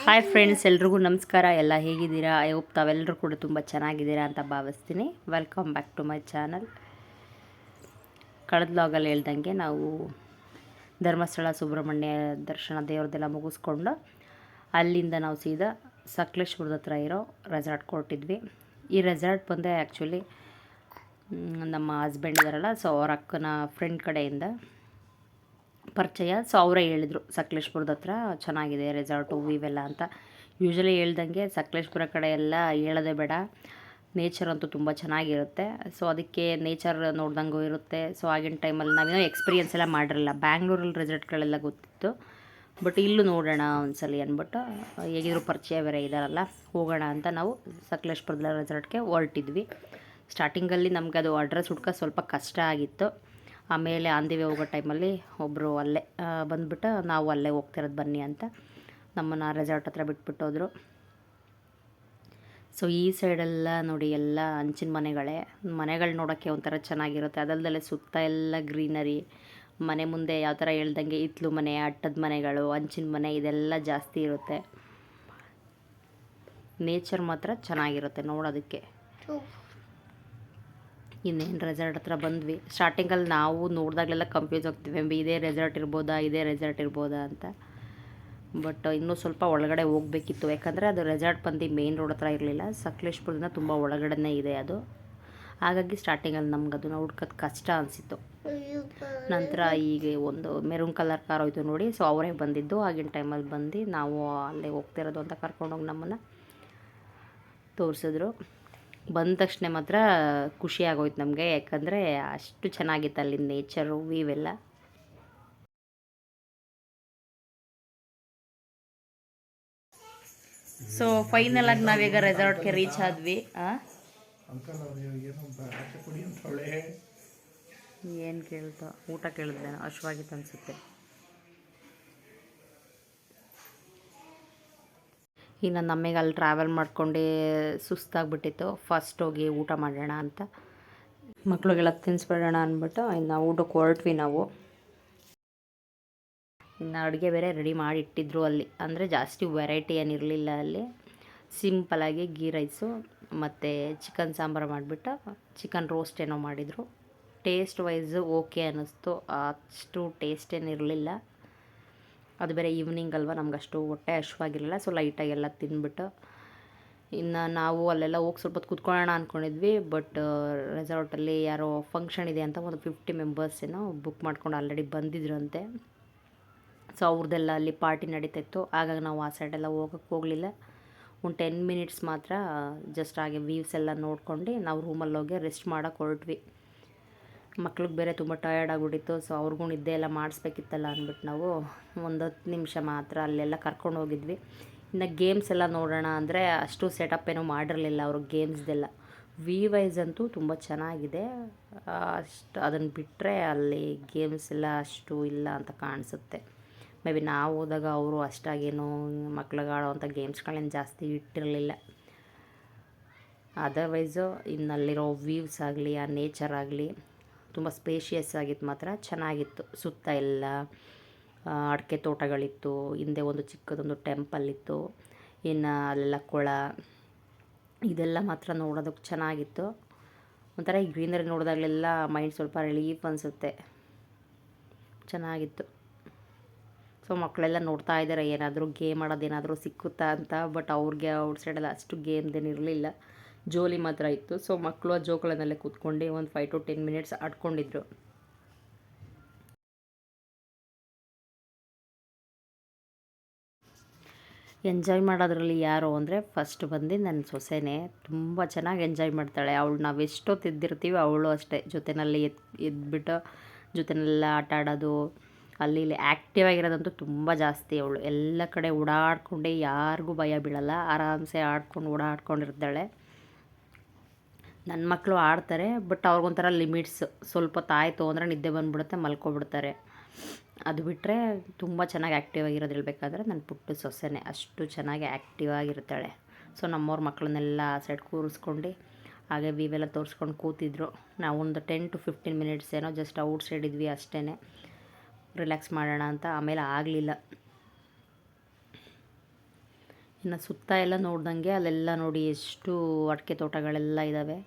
Hi friends, ಎಲ್ರಿಗೂ ನಮಸ್ಕಾರ. ಎಲ್ಲ ಹೇಗಿದ್ದೀರಾ? ಐ ಹೋಪ್ ತಾವೆಲ್ಲರೂ ಕೂಡ ತುಂಬ ಚೆನ್ನಾಗಿದ್ದೀರಾ ಅಂತ ಭಾವಿಸ್ತೀನಿ. Welcome back to my channel. ಕಳೆದ ಲಾಗಲ್ಲಿ ಹೇಳ್ದಂಗೆ ನಾವು ಧರ್ಮಸ್ಥಳ ಸುಬ್ರಹ್ಮಣ್ಯ ದರ್ಶನ ದೇವ್ರದ್ದೆಲ್ಲ ಮುಗಿಸ್ಕೊಂಡು ಅಲ್ಲಿಂದ ನಾವು ಸೀದಾ ಸಕಲೇಶ್ಪುರದ ಹತ್ರ ಇರೋ ರೆಸಾರ್ಟ್ ಕೊಟ್ಟಿದ್ವಿ. ಈ ರೆಸಾರ್ಟ್ ಬಂದೆ ಆ್ಯಕ್ಚುಲಿ ನಮ್ಮ ಹಸ್ಬೆಂಡ್ ಇದ್ದಾರಲ್ಲ, ಸೊ ಅವ್ರ ಅಕ್ಕನ ಫ್ರೆಂಡ್ ಕಡೆಯಿಂದ ಪರಿಚಯ. ಸೊ ಅವರೇ ಹೇಳಿದರು ಸಕಲೇಶ್ಪುರದ ಹತ್ರ ಚೆನ್ನಾಗಿದೆ ರೆಸಾರ್ಟು ಇವೆಲ್ಲ ಅಂತ. ಯೂಶ್ವಲಿ ಹೇಳ್ದಂಗೆ ಸಕಲೇಶ್ಪುರ ಕಡೆ ಎಲ್ಲ ಹೇಳೋದೇ ಬೇಡ, ನೇಚರ್ ಅಂತೂ ತುಂಬ ಚೆನ್ನಾಗಿರುತ್ತೆ. ಸೊ ಅದಕ್ಕೆ ನೇಚರ್ ನೋಡ್ದಂಗೂ ಇರುತ್ತೆ. ಸೊ ಆಗಿನ ಟೈಮಲ್ಲಿ ನಾವೇನೋ ಎಕ್ಸ್ಪೀರಿಯೆನ್ಸ್ ಎಲ್ಲ ಮಾಡಿರಲಿಲ್ಲ. ಬ್ಯಾಂಗ್ಳೂರಲ್ಲಿ ರೆಸಾರ್ಟ್ಗಳೆಲ್ಲ ಗೊತ್ತಿತ್ತು, ಬಟ್ ಇಲ್ಲೂ ನೋಡೋಣ ಒಂದ್ಸಲಿ ಅಂದ್ಬಿಟ್ಟು, ಹೇಗಿದ್ರು ಪರಿಚಯ ಬೇರೆ ಇದ್ದಾರಲ್ಲ, ಹೋಗೋಣ ಅಂತ ನಾವು ಸಕಲೇಶ್ಪುರದ ರೆಸಾರ್ಟ್ಗೆ ಹೊರಟಿದ್ವಿ. ಸ್ಟಾರ್ಟಿಂಗಲ್ಲಿ ನಮ್ಗೆ ಅದು ಅಡ್ರೆಸ್ ಹುಡ್ಕೋ ಸ್ವಲ್ಪ ಕಷ್ಟ ಆಗಿತ್ತು. ಆಮೇಲೆ ಆಂದಿವೆ ಹೋಗೋ ಟೈಮಲ್ಲಿ ಒಬ್ಬರು ಅಲ್ಲೇ ಬಂದುಬಿಟ್ಟು, ನಾವು ಅಲ್ಲೇ ಹೋಗ್ತಿರೋದು ಬನ್ನಿ ಅಂತ ನಮ್ಮನ್ನು ರೆಸಾರ್ಟ್ ಹತ್ರ ಬಿಟ್ಬಿಟ್ಟೋದ್ರು. ಸೊ ಈ ಸೈಡೆಲ್ಲ ನೋಡಿ, ಎಲ್ಲ ಹಂಚಿನ ಮನೆಗಳು ನೋಡೋಕ್ಕೆ ಒಂಥರ ಚೆನ್ನಾಗಿರುತ್ತೆ. ಅದಲ್ಲದೆ ಸುತ್ತ ಎಲ್ಲ ಗ್ರೀನರಿ, ಮನೆ ಮುಂದೆ ಯಾವ ಥರ ಹೇಳ್ದಂಗೆ ಹಿತ್ಲು ಮನೆ, ಅಟ್ಟದ ಮನೆಗಳು, ಹಂಚಿನ ಮನೆ ಇದೆಲ್ಲ ಜಾಸ್ತಿ ಇರುತ್ತೆ. ನೇಚರ್ ಮಾತ್ರ ಚೆನ್ನಾಗಿರುತ್ತೆ ನೋಡೋದಕ್ಕೆ. ಇನ್ನೇನು ರೆಸಾರ್ಟ್ ಹತ್ರ ಬಂದ್ವಿ. ಸ್ಟಾರ್ಟಿಂಗಲ್ಲಿ ನಾವು ನೋಡಿದಾಗಲೆಲ್ಲ ಕನ್ಫ್ಯೂಸ್ ಆಗ್ತೀವಿ, ಇದೇ ರೆಸಾರ್ಟ್ ಇರ್ಬೋದಾ ಅಂತ. ಬಟ್ ಇನ್ನೂ ಸ್ವಲ್ಪ ಒಳಗಡೆ ಹೋಗಬೇಕಿತ್ತು, ಯಾಕಂದರೆ ಅದು ರೆಸಾರ್ಟ್ ಬಂದು ಮೇನ್ ರೋಡ್ ಹತ್ರ ಇರಲಿಲ್ಲ, ಸಕಲೇಶ್ಪುರದಿಂದ ತುಂಬ ಒಳಗಡೆನೇ ಇದೆ ಅದು. ಹಾಗಾಗಿ ಸ್ಟಾರ್ಟಿಂಗಲ್ಲಿ ನಮ್ಗೆ ಅದನ್ನು ಹುಡ್ಕೋದು ಕಷ್ಟ ಅನಿಸಿತ್ತು. ನಂತರ ಈಗ ಒಂದು ಮೆರೂನ್ ಕಲರ್ ಕಾರ್ ಹೋಯ್ತು ನೋಡಿ, ಸೊ ಅವರೇ ಬಂದಿದ್ದು. ಆಗಿನ ಟೈಮಲ್ಲಿ ಬಂದು ನಾವು ಅಲ್ಲೇ ಹೋಗ್ತಿರೋದು ಅಂತ ಕರ್ಕೊಂಡೋಗಿ ನಮ್ಮನ್ನು ತೋರಿಸಿದ್ರು. ಬಂದ ತಕ್ಷಣ ಮಾತ್ರ ಖುಷಿ ಆಗೋಯ್ತು ನಮಗೆ, ಯಾಕಂದರೆ ಅಷ್ಟು ಚೆನ್ನಾಗಿತ್ತು ಅಲ್ಲಿ ನೇಚರು ಇವೆಲ್ಲ. ಸೊ ಫೈನಲ್ ಆಗಿ ನಾವೀಗ ರೆಸಾರ್ಟ್ಗೆ ರೀಚ್ ಆದ್ವಿ. ಏನು ಕೇಳ್ತಾ ಊಟ ಕೇಳಿದ್ದೆ, ಹಶ್ವಾಗಿತ್ತು ಅನಿಸುತ್ತೆ. ಇನ್ನು ನಮಗೆ ಅಲ್ಲಿ ಟ್ರಾವೆಲ್ ಮಾಡ್ಕೊಂಡು ಸುಸ್ತಾಗ್ಬಿಟ್ಟಿತ್ತು. ಫಸ್ಟ್ ಹೋಗಿ ಊಟ ಮಾಡೋಣ ಅಂತ, ಮಕ್ಳಿಗೆಲ್ಲ ತಿನ್ನಿಸ್ಬಿಡೋಣ ಅಂದ್ಬಿಟ್ಟು ಇನ್ನು ಊಟಕ್ಕೆ ಹೊರಟ್ವಿ ನಾವು. ಇನ್ನು ಅಡುಗೆ ಬೇರೆ ರೆಡಿ ಮಾಡಿ ಇಟ್ಟಿದ್ರು ಅಲ್ಲಿ. ಅಂದರೆ ಜಾಸ್ತಿ ವೆರೈಟಿ ಏನಿರಲಿಲ್ಲ ಅಲ್ಲಿ. ಸಿಂಪಲಾಗಿ ಗೀ ರೈಸು ಮತ್ತು ಚಿಕನ್ ಸಾಂಬಾರು ಮಾಡಿಬಿಟ್ಟು ಚಿಕನ್ ರೋಸ್ಟ್ ಏನೋ ಮಾಡಿದರು. ಟೇಸ್ಟ್ ವೈಸು ಓಕೆ ಅನ್ನಿಸ್ತು, ಅಷ್ಟು ಟೇಸ್ಟ್ ಏನಿರಲಿಲ್ಲ. ಅದು ಬೇರೆ ಈವ್ನಿಂಗ್ ಅಲ್ವ, ನಮ್ಗೆ ಅಷ್ಟು ಹೊಟ್ಟೆ ಹಶ್ವಾಗಿರಲಿಲ್ಲ. ಸೊ ಲೈಟಾಗಿ ಎಲ್ಲ ತಿಂದ್ಬಿಟ್ಟು ಇನ್ನು ನಾವು ಅಲ್ಲೆಲ್ಲ ಹೋಗಿ ಸ್ವಲ್ಪ ಹೊತ್ತು ಕೂತ್ಕೊಳ್ಳೋಣ ಅಂದ್ಕೊಂಡಿದ್ವಿ. ಬಟ್ ರೆಸಾರ್ಟಲ್ಲಿ ಯಾರೋ ಫಂಕ್ಷನ್ ಇದೆ ಅಂತ ಒಂದು 50 ಮೆಂಬರ್ಸ್ ಏನೋ ಬುಕ್ ಮಾಡ್ಕೊಂಡು ಆಲ್ರೆಡಿ ಬಂದಿದ್ರಂತೆ. ಸೊ ಅವ್ರದ್ದೆಲ್ಲ ಅಲ್ಲಿ ಪಾರ್ಟಿ ನಡೀತಾಯಿತ್ತು. ಹಾಗಾಗಿ ನಾವು ಆ ಸೈಡೆಲ್ಲ ಹೋಗೋಕ್ಕೆ ಹೋಗಲಿಲ್ಲ. ಒಂದು 10 ಮಿನಿಟ್ಸ್ ಮಾತ್ರ ಜಸ್ಟ್ ಹಾಗೆ ವ್ಯೂಸ್ ಎಲ್ಲ ನೋಡ್ಕೊಂಡು ನಾವು ರೂಮಲ್ಲಿ ಹೋಗಿ ರೆಸ್ಟ್ ಮಾಡೋಕ್ಕೆ ಹೊರಟ್ವಿ. ಮಕ್ಳಿಗೆ ಬೇರೆ ತುಂಬ ಟಯರ್ಡ್ ಆಗಿಬಿಟ್ಟಿತ್ತು. ಸೊ ಅವ್ರಿಗೂ ನಿದ್ದೆ ಎಲ್ಲ ಮಾಡಿಸ್ಬೇಕಿತ್ತಲ್ಲ ಅಂದ್ಬಿಟ್ಟು ನಾವು ಒಂದು 10 ನಿಮಿಷ ಮಾತ್ರ ಅಲ್ಲೆಲ್ಲ ಕರ್ಕೊಂಡು ಹೋಗಿದ್ವಿ. ಇನ್ನು ಗೇಮ್ಸ್ ಎಲ್ಲ ನೋಡೋಣ ಅಂದರೆ ಅಷ್ಟು ಸೆಟಪ್ ಏನೂ ಮಾಡಿರಲಿಲ್ಲ ಅವರು ಗೇಮ್ಸ್ದೆಲ್ಲ. ವೈಸ್ ಅಂತೂ ತುಂಬ ಚೆನ್ನಾಗಿದೆ. ಅಷ್ಟು ಅದನ್ನು ಬಿಟ್ಟರೆ ಅಲ್ಲಿ ಗೇಮ್ಸ್ ಎಲ್ಲ ಅಷ್ಟು ಇಲ್ಲ ಅಂತ ಕಾಣಿಸುತ್ತೆ. ಮೇ ಬಿ ನಾವು ಹೋದಾಗ ಅವರು ಅಷ್ಟಾಗೇನು ಮಕ್ಳಿಗೆ ಆಡೋವಂಥ ಗೇಮ್ಸ್ಗಳೇನು ಜಾಸ್ತಿ ಇಟ್ಟಿರಲಿಲ್ಲ. ಅದರ್ವೈಸು ಇನ್ನಲ್ಲಿರೋ ವ್ಯೂಸ್ ಆಗಲಿ, ಆ ನೇಚರ್ ಆಗಲಿ ತುಂಬ ಸ್ಪೇಷಿಯಸ್ ಆಗಿತ್ತು, ಮಾತ್ರ ಚೆನ್ನಾಗಿತ್ತು. ಸುತ್ತ ಎಲ್ಲ ಅಡಿಕೆ ತೋಟಗಳಿತ್ತು, ಹಿಂದೆ ಒಂದು ಚಿಕ್ಕದೊಂದು ಟೆಂಪಲ್ ಇತ್ತು, ಇನ್ನು ಅಲ್ಲೆಲ್ಲ ಕೊಳ, ಇದೆಲ್ಲ ಮಾತ್ರ ನೋಡೋದಕ್ಕೆ ಚೆನ್ನಾಗಿತ್ತು. ಒಂಥರ ಈ ಗ್ರೀನರಿ ನೋಡಿದಾಗಲೆಲ್ಲ ಮೈಂಡ್ ಸ್ವಲ್ಪ ರಿಲೀಫ್ ಅನಿಸುತ್ತೆ, ಚೆನ್ನಾಗಿತ್ತು. ಸೊ ಮಕ್ಕಳೆಲ್ಲ ನೋಡ್ತಾ ಇದ್ದಾರೆ ಏನಾದರೂ ಗೇಮ್ ಆಡೋದೇನಾದರೂ ಸಿಕ್ಕುತ್ತಾ ಅಂತ. ಬಟ್ ಅವ್ರಿಗೆ ಔಟ್ ಸೈಡೆಲ್ಲ ಅಷ್ಟು ಗೇಮ್ದೇನಿರಲಿಲ್ಲ, ಜೋಲಿ ಮಾತ್ರ ಇತ್ತು. ಸೊ ಮಕ್ಕಳು ಆ ಜೋಗಳನ್ನೆಲ್ಲ ಕೂತ್ಕೊಂಡು ಒಂದು 5 to 10 ಮಿನಿಟ್ಸ್ ಆಡ್ಕೊಂಡಿದ್ರು. ಎಂಜಾಯ್ ಮಾಡೋದ್ರಲ್ಲಿ ಯಾರು ಅಂದರೆ ಫಸ್ಟ್ ಬಂದು ನನ್ನ ಸೊಸೆನೇ. ತುಂಬ ಚೆನ್ನಾಗಿ ಎಂಜಾಯ್ ಮಾಡ್ತಾಳೆ ಅವಳು. ನಾವು ಎಷ್ಟೊತ್ತು ಎದ್ದಿರ್ತೀವಿ ಅವಳು ಅಷ್ಟೇ, ಜೊತೆಯಲ್ಲಿ ಎದ್ಬಿಟ್ಟು ಜೊತೆನೆಲ್ಲ ಆಟ ಆಡೋದು, ಅಲ್ಲಿ ಇಲ್ಲಿ ಆ್ಯಕ್ಟಿವ್ ಆಗಿರೋದಂತೂ ತುಂಬ ಜಾಸ್ತಿ. ಅವಳು ಎಲ್ಲ ಕಡೆ ಓಡಾಡ್ಕೊಂಡೆ, ಯಾರಿಗೂ ಭಯ ಬೀಳಲ್ಲ, ಆರಾಮ್ಸೆ ಆಡ್ಕೊಂಡು ಓಡಾಡ್ಕೊಂಡಿರ್ತಾಳೆ. ನನ್ನ ಮಕ್ಕಳು ಆಡ್ತಾರೆ, ಬಟ್ ಅವ್ರಿಗೊಂಥರ ಲಿಮಿಟ್ಸ್. ಸ್ವಲ್ಪ ಹೊತ್ತಾಯಿತು ಅಂದರೆ ನಿದ್ದೆ ಬಂದುಬಿಡುತ್ತೆ, ಮಲ್ಕೊಬಿಡ್ತಾರೆ. ಅದು ಬಿಟ್ಟರೆ ತುಂಬ ಚೆನ್ನಾಗಿ ಆ್ಯಕ್ಟಿವ್ ಆಗಿರೋದು ಹೇಳ್ಬೇಕಾದ್ರೆ ನನ್ನ ಪುಟ್ಟ ಸೊಸೆನೇ. ಅಷ್ಟು ಚೆನ್ನಾಗಿ ಆ್ಯಕ್ಟಿವ್ ಆಗಿರ್ತಾಳೆ. ಸೊ ನಮ್ಮವ್ರ ಮಕ್ಕಳನ್ನೆಲ್ಲ ಆ ಸೈಡ್ ಕೂರಿಸ್ಕೊಂಡು ಹಾಗೆ ವಿವೆಲ್ಲ ತೋರಿಸ್ಕೊಂಡು ಕೂತಿದ್ರು. ನಾವು ಒಂದು 10 to 15 ಮಿನಿಟ್ಸ್ ಏನೋ ಜಸ್ಟ್ ಔಟ್ ಸೈಡ್ ಇದ್ವಿ ಅಷ್ಟೇ, ರಿಲ್ಯಾಕ್ಸ್ ಮಾಡೋಣ ಅಂತ. ಆಮೇಲೆ ಆಗಲಿಲ್ಲ. ಇನ್ನು ಸುತ್ತ ಎಲ್ಲ ನೋಡ್ದಂಗೆ ಅಲ್ಲೆಲ್ಲ ನೋಡಿ ಎಷ್ಟು ಅಡಿಕೆ ತೋಟಗಳೆಲ್ಲ ಇದ್ದಾವೆ.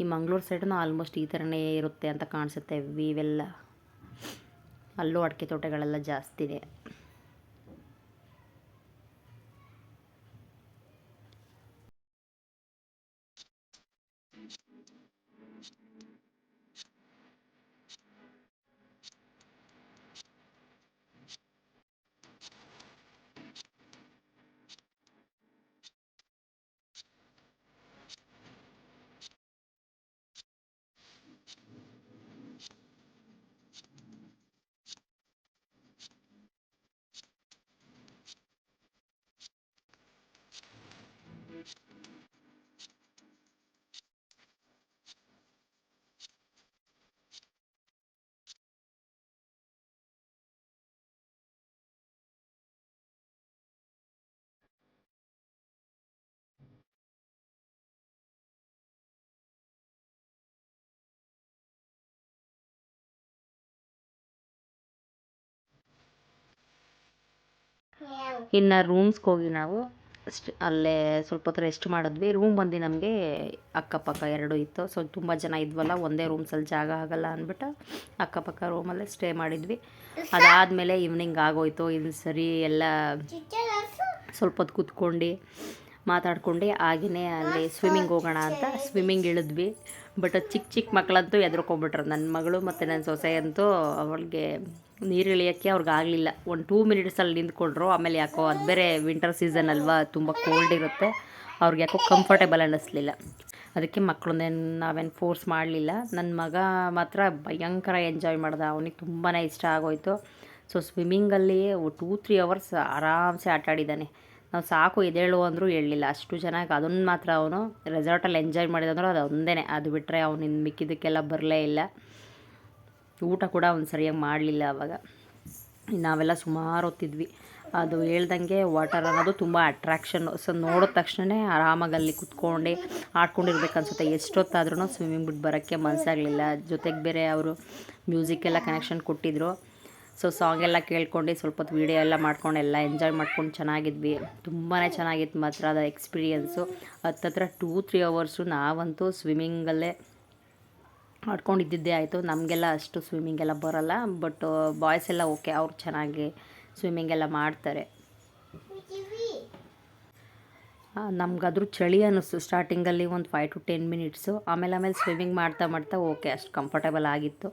ಈ ಮಂಗಳೂರು ಸೈಡೂ ಆಲ್ಮೋಸ್ಟ್ ಈ ಥರನೇ ಇರುತ್ತೆ ಅಂತ ಕಾಣಿಸುತ್ತೆ ಇವೆಲ್ಲ. ಅಲ್ಲೂ ಅಡಿಕೆ ತೋಟಗಳೆಲ್ಲ ಜಾಸ್ತಿನೇ. ಇನ್ನು ರೂಮ್ಸ್ಗೆ ಹೋಗಿ ನಾವು ಅಲ್ಲೇ ಸ್ವಲ್ಪ ಹೊತ್ತು ರೆಸ್ಟ್ ಮಾಡಿದ್ವಿ. ರೂಮ್ ಬಂದು ನಮಗೆ ಅಕ್ಕಪಕ್ಕ ಎರಡು ಇತ್ತು. ಸೊ ತುಂಬ ಜನ ಇದ್ವಲ್ಲ, ಒಂದೇ ರೂಮ್ಸಲ್ಲಿ ಜಾಗ ಆಗಲ್ಲ ಅಂದ್ಬಿಟ್ಟು ಅಕ್ಕಪಕ್ಕ ರೂಮಲ್ಲೇ ಸ್ಟೇ ಮಾಡಿದ್ವಿ. ಅದಾದಮೇಲೆ ಈವ್ನಿಂಗ್ ಆಗೋಯ್ತು. ಇದು ಸರಿ ಎಲ್ಲ ಸ್ವಲ್ಪ ಹೊತ್ತು ಕೂತ್ಕೊಂಡು ಮಾತಾಡ್ಕೊಂಡು ಹಾಗೆಯೇ ಅಲ್ಲಿ ಸ್ವಿಮ್ಮಿಂಗ್ ಹೋಗೋಣ ಅಂತ ಸ್ವಿಮ್ಮಿಂಗ್ ಇಳಿದ್ವಿ. ಬಟ್ ಚಿಕ್ಕ ಮಕ್ಕಳಂತೂ ಎದ್ರುಕೊಂಡ್ಬಿಟ್ರು. ನನ್ನ ಮಗಳು ಮತ್ತು ನನ್ನ ಸೊಸೆ ಅಂತೂ ಅವಳಿಗೆ ನೀರು ಇಳಿಯೋಕ್ಕೆ ಅವ್ರಿಗೆ ಆಗಲಿಲ್ಲ. ಒಂದು 2 ಮಿನಿಟ್ಸಲ್ಲಿ ನಿಂತ್ಕೊಂಡ್ರು. ಆಮೇಲೆ ಯಾಕೋ ಅದು ಬೇರೆ ವಿಂಟರ್ ಸೀಸನ್ ಅಲ್ವಾ, ತುಂಬ ಕೋಲ್ಡ್ ಇರುತ್ತೆ, ಅವ್ರಿಗೆ ಯಾಕೋ ಕಂಫರ್ಟೇಬಲ್ ಅನ್ನಿಸ್ಲಿಲ್ಲ. ಅದಕ್ಕೆ ಮಕ್ಕಳನ್ನೇನು ನಾವೇನು ಫೋರ್ಸ್ ಮಾಡಲಿಲ್ಲ. ನನ್ನ ಮಗ ಮಾತ್ರ ಭಯಂಕರ ಎಂಜಾಯ್ ಮಾಡ್ದ, ಅವನಿಗೆ ತುಂಬಾ ಇಷ್ಟ ಆಗೋಯಿತು. ಸೊ ಸ್ವಿಮ್ಮಿಂಗಲ್ಲಿ 2-3 ಅವರ್ಸ್ ಆರಾಮ್ಸೆ ಆಟಾಡಿದ್ದಾನೆ. ನಾವು ಸಾಕು ಎದ್ದೇಳು ಅಂದರೂ ಹೇಳಲಿಲ್ಲ, ಅಷ್ಟು ಚೆನ್ನಾಗಿ ಅದನ್ನು ಮಾತ್ರ ಅವನು ರೆಸಾರ್ಟಲ್ಲಿ ಎಂಜಾಯ್ ಮಾಡಿದಂದ್ರೆ ಅದು ಒಂದೇ. ಅದು ಬಿಟ್ಟರೆ ಅವನು ಇನ್ನು ಮಿಕ್ಕಿದ್ದಕ್ಕೆಲ್ಲ ಬರಲೇ ಇಲ್ಲ. ಊಟ ಕೂಡ ಅವ್ನು ಸರಿಯಾಗಿ ಮಾಡಲಿಲ್ಲ ಆವಾಗ. ನಾವೆಲ್ಲ ಸುಮಾರು ಹೊತ್ತಿದ್ವಿ. ಅದು ಹೇಳ್ದಂಗೆ ವಾಟರ್ ಅನ್ನೋದು ತುಂಬ ಅಟ್ರಾಕ್ಷನ್ನು. ಸೊ ನೋಡಿದ ತಕ್ಷಣ ಆರಾಮಾಗಿ ಅಲ್ಲಿ ಕುತ್ಕೊಂಡು ಆಡ್ಕೊಂಡಿರ್ಬೇಕು ಅನ್ಸುತ್ತೆ. ಎಷ್ಟೊತ್ತಾದ್ರೂ ಸ್ವಿಮ್ಮಿಂಗ್ ಬಿಟ್ಟು ಬರೋಕ್ಕೆ ಮನಸ್ಸಾಗಲಿಲ್ಲ. ಜೊತೆಗೆ ಬೇರೆ ಅವರು ಮ್ಯೂಸಿಕ್ಕೆಲ್ಲ ಕನೆಕ್ಷನ್ ಕೊಟ್ಟಿದ್ದರು. ಸೊ ಸಾಂಗ್ ಎಲ್ಲ ಕೇಳ್ಕೊಂಡು ಸ್ವಲ್ಪ ಹೊತ್ತು ವೀಡಿಯೋ ಎಲ್ಲ ಮಾಡ್ಕೊಂಡು ಎಲ್ಲ ಎಂಜಾಯ್ ಮಾಡ್ಕೊಂಡು ಚೆನ್ನಾಗಿದ್ವಿ. ತುಂಬಾ ಚೆನ್ನಾಗಿತ್ತು ಮಾತ್ರ ಅದು ಎಕ್ಸ್ಪೀರಿಯೆನ್ಸು. ಹತ್ತತ್ರ 2-3 ಅವರ್ಸು ನಾವಂತೂ ಸ್ವಿಮ್ಮಿಂಗಲ್ಲೇ ಆಡ್ಕೊಂಡಿದ್ದೇ ಆಯಿತು. ನಮಗೆಲ್ಲ ಅಷ್ಟು ಸ್ವಿಮ್ಮಿಂಗ್ ಎಲ್ಲ ಬರೋಲ್ಲ, ಬಟ್ ಬಾಯ್ಸ್ ಎಲ್ಲ ಓಕೆ, ಅವ್ರು ಚೆನ್ನಾಗಿ ಸ್ವಿಮ್ಮಿಂಗ್ ಎಲ್ಲ ಮಾಡ್ತಾರೆ. ನಮಗಾದ್ರೂ ಚಳಿ ಅನ್ನಿಸ್ತು ಸ್ಟಾರ್ಟಿಂಗಲ್ಲಿ ಒಂದು 5 to 10 ಮಿನಿಟ್ಸು. ಆಮೇಲೆ ಸ್ವಿಮ್ಮಿಂಗ್ ಮಾಡ್ತಾ ಓಕೆ, ಅಷ್ಟು ಕಂಫರ್ಟೇಬಲ್ ಆಗಿತ್ತು.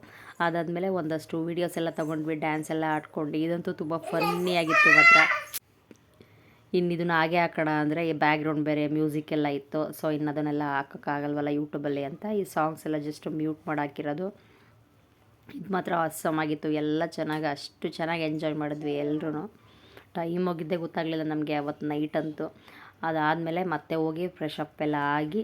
ಅದಾದಮೇಲೆ ಒಂದಷ್ಟು ವೀಡಿಯೋಸ್ ಎಲ್ಲ ತೊಗೊಂಡ್ವಿ, ಡ್ಯಾನ್ಸ್ ಎಲ್ಲ ಆಡ್ಕೊಂಡು. ಇದಂತೂ ತುಂಬ ಫನ್ನಿಯಾಗಿತ್ತು ಮಾತ್ರ. ಇದನ್ನು ಹಾಗೆ ಹಾಕೋಣ ಅಂದರೆ ಈ ಬ್ಯಾಕ್ಗ್ರೌಂಡ್ ಬೇರೆ ಮ್ಯೂಸಿಕ್ ಎಲ್ಲ ಇತ್ತು. ಸೊ ಅದನ್ನೆಲ್ಲ ಹಾಕೋಕ್ಕಾಗಲ್ವಲ್ಲ ಯೂಟ್ಯೂಬಲ್ಲಿ ಅಂತ ಈ ಸಾಂಗ್ಸ್ ಎಲ್ಲ ಜಸ್ಟ್ ಮ್ಯೂಟ್ ಮಾಡಿ ಹಾಕಿರೋದು. ಇದು ಮಾತ್ರ ಆಸಮ್ ಆಗಿತ್ತು. ಎಲ್ಲ ಚೆನ್ನಾಗಿ ಅಷ್ಟು ಚೆನ್ನಾಗಿ ಎಂಜಾಯ್ ಮಾಡಿದ್ವಿ ಎಲ್ಲರೂ. ಟೈಮ್ ಹೋಗಿದ್ದೇ ಗೊತ್ತಾಗಲಿಲ್ಲ ನಮಗೆ ಅವತ್ತು ನೈಟ್ ಅಂತೂ. ಅದಾದಮೇಲೆ ಮತ್ತೆ ಹೋಗಿ ಫ್ರೆಶ್ ಅಪ್ ಎಲ್ಲ ಆಗಿ